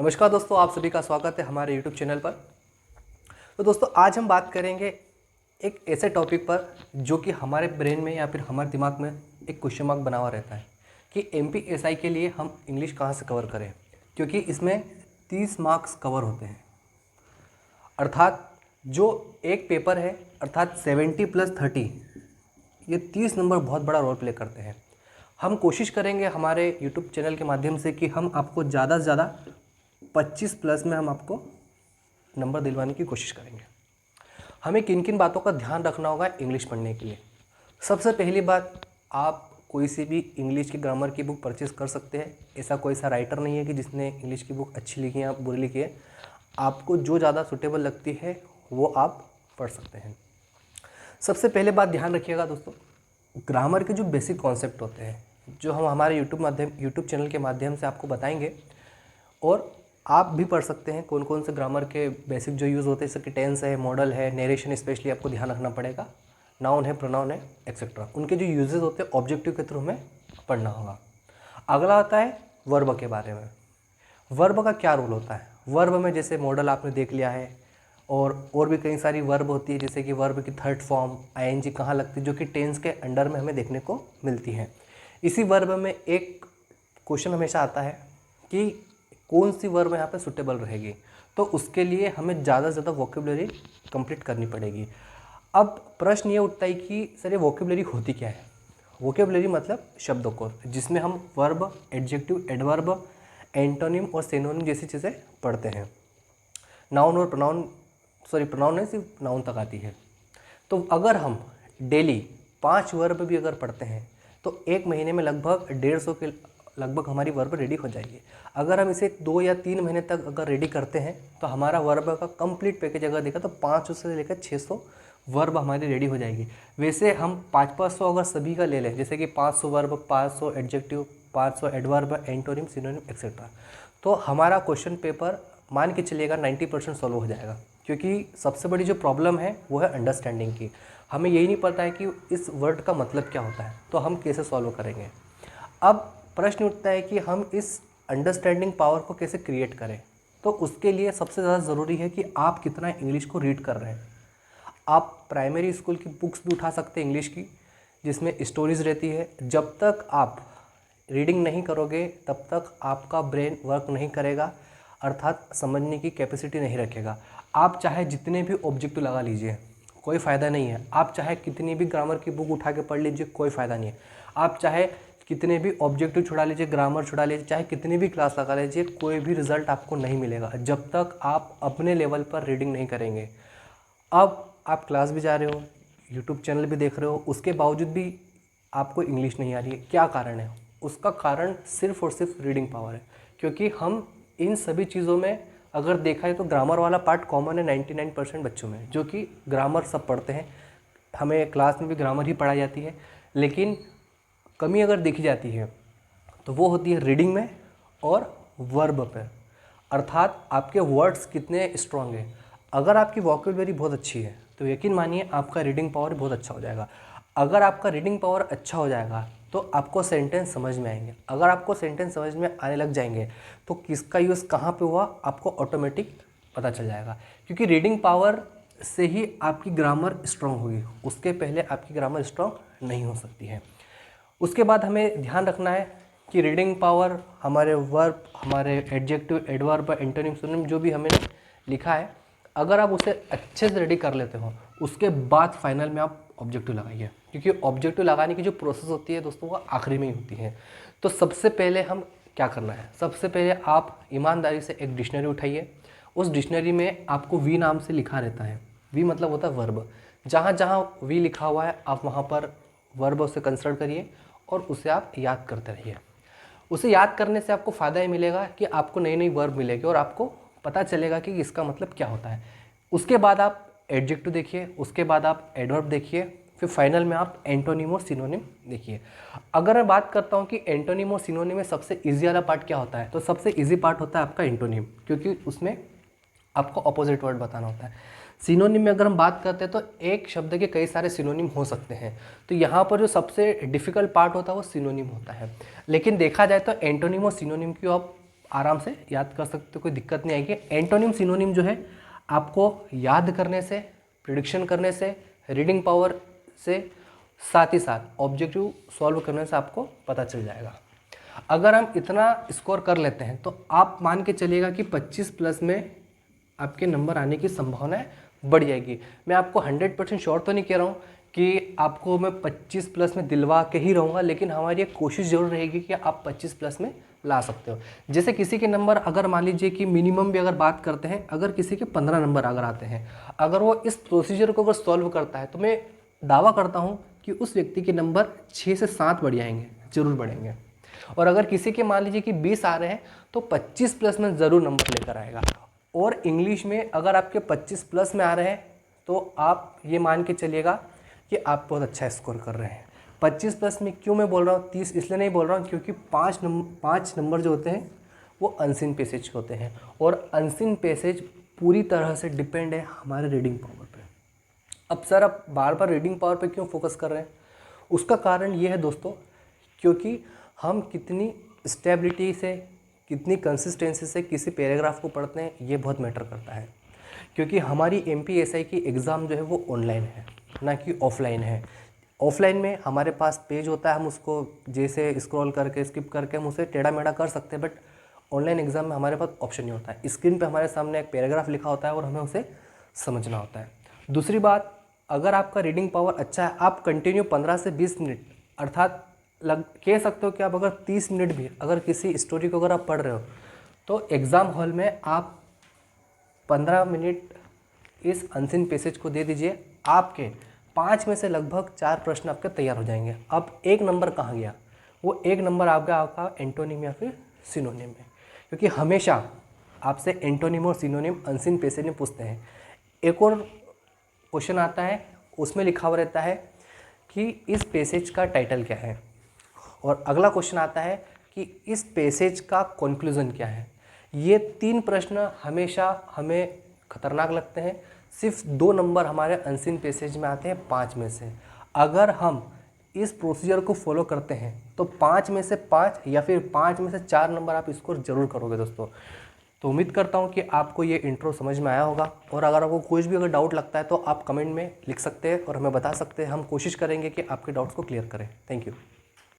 नमस्कार दोस्तों, आप सभी का स्वागत है हमारे YouTube चैनल पर। तो दोस्तों आज हम बात करेंगे एक ऐसे टॉपिक पर जो कि हमारे ब्रेन में या फिर हमारे दिमाग में एक क्वेश्चन मार्क बना हुआ रहता है कि MPSI के लिए हम इंग्लिश कहाँ से कवर करें, क्योंकि इसमें 30 मार्क्स कवर होते हैं। अर्थात जो एक पेपर है अर्थात 70+30, ये 30 नंबर बहुत बड़ा रोल प्ले करते हैं। हम कोशिश करेंगे हमारे YouTube चैनल के माध्यम से कि हम आपको ज़्यादा से ज़्यादा 25+ में हम आपको नंबर दिलवाने की कोशिश करेंगे। हमें किन किन बातों का ध्यान रखना होगा इंग्लिश पढ़ने के लिए। सबसे पहली बात, आप कोई सी भी इंग्लिश की ग्रामर की बुक परचेज़ कर सकते हैं। ऐसा कोई सा राइटर नहीं है कि जिसने इंग्लिश की बुक अच्छी लिखी है या बुरी लिखी है। आपको जो ज़्यादा सूटेबल लगती है वो आप पढ़ सकते हैं। सबसे पहले बात ध्यान रखिएगा दोस्तों, ग्रामर के जो बेसिक कॉन्सेप्ट होते हैं जो हम हमारे यूट्यूब चैनल के माध्यम से आपको बताएंगे, और आप भी पढ़ सकते हैं कौन कौन से ग्रामर के बेसिक जो यूज़ होते हैं, जैसे कि टेंस है, मॉडल है, नरेशन स्पेशली आपको ध्यान रखना पड़ेगा, नाउन है, प्रोनाउन है, एक्सेट्रा। उनके जो यूजेस होते हैं ऑब्जेक्टिव के थ्रू हमें पढ़ना होगा। अगला आता है वर्ब के बारे में। वर्ब का क्या रोल होता है? वर्ब में जैसे मॉडल आपने देख लिया है, और भी कई सारी वर्ब होती है, जैसे कि वर्ब की थर्ड फॉर्म ING कहाँ लगती है, जो कि टेंस के अंडर में हमें देखने को मिलती है। इसी वर्ब में एक क्वेश्चन हमेशा आता है कि कौन सी वर्ब यहाँ पे सुटेबल रहेगी, तो उसके लिए हमें ज़्यादा से ज़्यादा वोकेबलरी कंप्लीट करनी पड़ेगी। अब प्रश्न ये उठता है कि सर ये वोकेबलरी होती क्या है? वोकेबलरी मतलब शब्दकोश, जिसमें हम वर्ब, एडजेक्टिव, एडवर्ब, एंटोनिम और सिनोनिम जैसी चीज़ें पढ़ते हैं। नाउन और प्रोनाउन है, सिर्फ नाउन तक आती है। तो अगर हम डेली 5 वर्ब भी अगर पढ़ते हैं तो एक महीने में लगभग 150 के लगभग हमारी वर्ब रेडी हो जाएगी। अगर हम इसे 2 या 3 महीने तक अगर रेडी करते हैं तो हमारा वर्ब का कंप्लीट पैकेज अगर देखा तो 500 से लेकर 600 वर्ब हमारी रेडी हो जाएगी। वैसे हम 500 अगर सभी का ले लें, जैसे कि 500 verb, 500 adjective, 500 adverb, antonym, synonym, etcetera, तो हमारा क्वेश्चन पेपर मान के चलिएगा 90% सॉल्व हो जाएगा। क्योंकि सबसे बड़ी जो प्रॉब्लम है वो है अंडरस्टैंडिंग की। हमें यही नहीं पता है कि इस वर्ड का मतलब क्या होता है, तो हम कैसे सॉल्व करेंगे। अब प्रश्न उठता है कि हम इस अंडरस्टैंडिंग पावर को कैसे क्रिएट करें। तो उसके लिए सबसे ज़्यादा ज़रूरी है कि आप कितना इंग्लिश को रीड कर रहे हैं। आप प्राइमरी स्कूल की बुक्स भी उठा सकते हैं इंग्लिश की, जिसमें स्टोरीज़ रहती है। जब तक आप रीडिंग नहीं करोगे तब तक आपका ब्रेन वर्क नहीं करेगा, अर्थात समझने की कैपेसिटी नहीं रखेगा। आप चाहे जितने भी ऑब्जेक्टिव लगा लीजिए, कोई फ़ायदा नहीं है। आप चाहे कितनी भी ग्रामर की बुक उठा के पढ़ लीजिए, कोई फ़ायदा नहीं है। आप चाहे कितने भी ऑब्जेक्टिव छुड़ा लीजिए, ग्रामर छुड़ा लीजिए, चाहे कितनी भी क्लास लगा लीजिए, कोई भी रिजल्ट आपको नहीं मिलेगा जब तक आप अपने लेवल पर रीडिंग नहीं करेंगे। अब आप क्लास भी जा रहे हो, यूट्यूब चैनल भी देख रहे हो, उसके बावजूद भी आपको इंग्लिश नहीं आ रही है। क्या कारण है? उसका कारण सिर्फ और सिर्फ रीडिंग पावर है। क्योंकि हम इन सभी चीज़ों में अगर देखा है तो ग्रामर वाला पार्ट कॉमन है 99% बच्चों में, जो कि ग्रामर सब पढ़ते हैं। हमें क्लास में भी ग्रामर ही पढ़ाई जाती है, लेकिन कमी अगर देखी जाती है तो वो होती है रीडिंग में और वर्ब पे, अर्थात आपके वर्ड्स कितने स्ट्रांग हैं। अगर आपकी वोकैबुलरी बहुत अच्छी है तो यकीन मानिए आपका रीडिंग पावर बहुत अच्छा हो जाएगा। अगर आपका रीडिंग पावर अच्छा हो जाएगा तो आपको सेंटेंस समझ में आएंगे। अगर आपको सेंटेंस समझ में आने लग जाएंगे तो किसका यूज़ कहाँ पे हुआ आपको ऑटोमेटिक पता चल जाएगा। क्योंकि रीडिंग पावर से ही आपकी ग्रामर स्ट्रांग होगी, उसके पहले आपकी ग्रामर स्ट्रांग नहीं हो सकती है। उसके बाद हमें ध्यान रखना है कि रीडिंग पावर, हमारे वर्ब, हमारे एडजेक्टिव, एडवर्ब, एंटोनिम, सिनोनिम जो भी हमें लिखा है, अगर आप उसे अच्छे से रेडी कर लेते हो उसके बाद फाइनल में आप ऑब्जेक्टिव लगाइए। क्योंकि ऑब्जेक्टिव लगाने की जो प्रोसेस होती है दोस्तों वो आखिरी में ही होती है। तो सबसे पहले हम क्या करना है, सबसे पहले आप ईमानदारी से एक डिक्शनरी उठाइए। उस डिक्शनरी में आपको वी नाम से लिखा रहता है। वी मतलब होता है वर्ब। जहाँ जहाँ वी लिखा हुआ है आप वहाँ पर वर्ब से कंसल्ट करिए और उसे आप याद करते रहिए। उसे याद करने से आपको फ़ायदा ये मिलेगा कि आपको नई नई वर्ब मिलेगी और आपको पता चलेगा कि इसका मतलब क्या होता है। उसके बाद आप एडजेक्टिव देखिए, उसके बाद आप एडवर्ब देखिए, फिर फाइनल में आप एंटोनिम और सिनोनिम देखिए। अगर मैं बात करता हूँ कि एंटोनिम और सिनोनिम में सबसे ईजी वाला पार्ट क्या होता है, तो सबसे ईजी पार्ट होता है आपका एंटोनिम, क्योंकि उसमें आपको अपोजिट वर्ड बताना होता है। सिनोनिम में अगर हम बात करते हैं तो एक शब्द के कई सारे सिनोनिम हो सकते हैं, तो यहाँ पर जो सबसे डिफ़िकल्ट पार्ट होता है वो सिनोनिम होता है। लेकिन देखा जाए तो एंटोनिम और सिनोनिम की आराम से याद कर सकते हो, कोई दिक्कत नहीं आएगी। एंटोनिम सिनोनिम जो है आपको याद करने से, प्रिडिक्शन करने से, रीडिंग पावर से, साथ ही साथ ऑब्जेक्टिव सॉल्व करने से आपको पता चल जाएगा। अगर हम इतना स्कोर कर लेते हैं तो आप मान के चलिएगा कि 25 प्लस में आपके नंबर आने की संभावनाएं बढ़ जाएगी। मैं आपको 100% श्योर तो नहीं कह रहा हूँ कि आपको मैं 25 प्लस में दिलवा के ही रहूँगा, लेकिन हमारी एक कोशिश जरूर रहेगी कि आप 25 प्लस में ला सकते हो। जैसे किसी के नंबर अगर मान लीजिए कि मिनिमम भी अगर बात करते हैं, अगर किसी के 15 नंबर अगर आते हैं, अगर वो इस प्रोसीजर को अगर सॉल्व करता है तो मैं दावा करता हूँ कि उस व्यक्ति के नंबर 6 से 7 बढ़ जाएंगे, जरूर बढ़ेंगे। और अगर किसी के मान लीजिए कि 20 आ रहे हैं तो 25 प्लस में ज़रूर नंबर लेकर आएगा। और इंग्लिश में अगर आपके 25 प्लस में आ रहे हैं तो आप ये मान के चलिएगा कि आप बहुत अच्छा स्कोर कर रहे हैं। 25 प्लस में क्यों मैं बोल रहा हूँ, 30 इसलिए नहीं बोल रहा हूँ क्योंकि 5 नंबर जो होते हैं वो अनसीन पैसेज के होते हैं, और अनसीन पैसेज पूरी तरह से डिपेंड है हमारे रीडिंग पावर पे। अब सर आप बार बार रीडिंग पावर पे क्यों फोकस कर रहे हैं, उसका कारण ये है दोस्तों, क्योंकि हम कितनी स्टेबिलिटी से, कितनी कंसिस्टेंसी से किसी पैराग्राफ को पढ़ते हैं ये बहुत मैटर करता है। क्योंकि हमारी MPSI की एग्ज़ाम जो है वो ऑनलाइन है, ना कि ऑफलाइन है। ऑफलाइन में हमारे पास पेज होता है, हम उसको जैसे स्क्रॉल करके स्किप करके हम उसे टेढ़ा मेढ़ा कर सकते हैं, बट ऑनलाइन एग्ज़ाम में हमारे पास ऑप्शन नहीं होता है। स्क्रीन पे हमारे सामने एक पैराग्राफ लिखा होता है और हमें उसे समझना होता है। दूसरी बात, अगर आपका रीडिंग पावर अच्छा है, आप कंटिन्यू 15 से 20 मिनट, अर्थात कह सकते हो कि आप अगर 30 मिनट भी अगर किसी स्टोरी को अगर आप पढ़ रहे हो तो एग्ज़ाम हॉल में आप 15 मिनट इस अनसीन पैसेज को दे दीजिए, आपके 5 में से लगभग 4 प्रश्न आपके तैयार हो जाएंगे। अब एक नंबर कहाँ गया, वो एक नंबर आ गया आपका एंटोनिम या फिर सिनोनिम में, क्योंकि हमेशा आपसे एंटोनिम और सिनोनिम अनसीन पैसेज में पूछते हैं। एक और क्वेश्चन आता है, उसमें लिखा हुआ रहता है कि इस पैसेज का टाइटल क्या है, और अगला क्वेश्चन आता है कि इस पैसेज का कंक्लूजन क्या है। ये 3 प्रश्न हमेशा हमें खतरनाक लगते हैं। सिर्फ 2 नंबर हमारे अनसीन पैसेज में आते हैं 5 में से। अगर हम इस प्रोसीजर को फॉलो करते हैं तो 5 में से 5 या फिर 5 में से 4 नंबर आप स्कोर जरूर करोगे दोस्तों। तो उम्मीद करता हूँ कि आपको ये इंट्रो समझ में आया होगा, और अगर आपको कुछ भी अगर डाउट लगता है तो आप कमेंट में लिख सकते हैं और हमें बता सकते हैं। हम कोशिश करेंगे कि आपके डाउट्स को क्लियर करें। Thank you.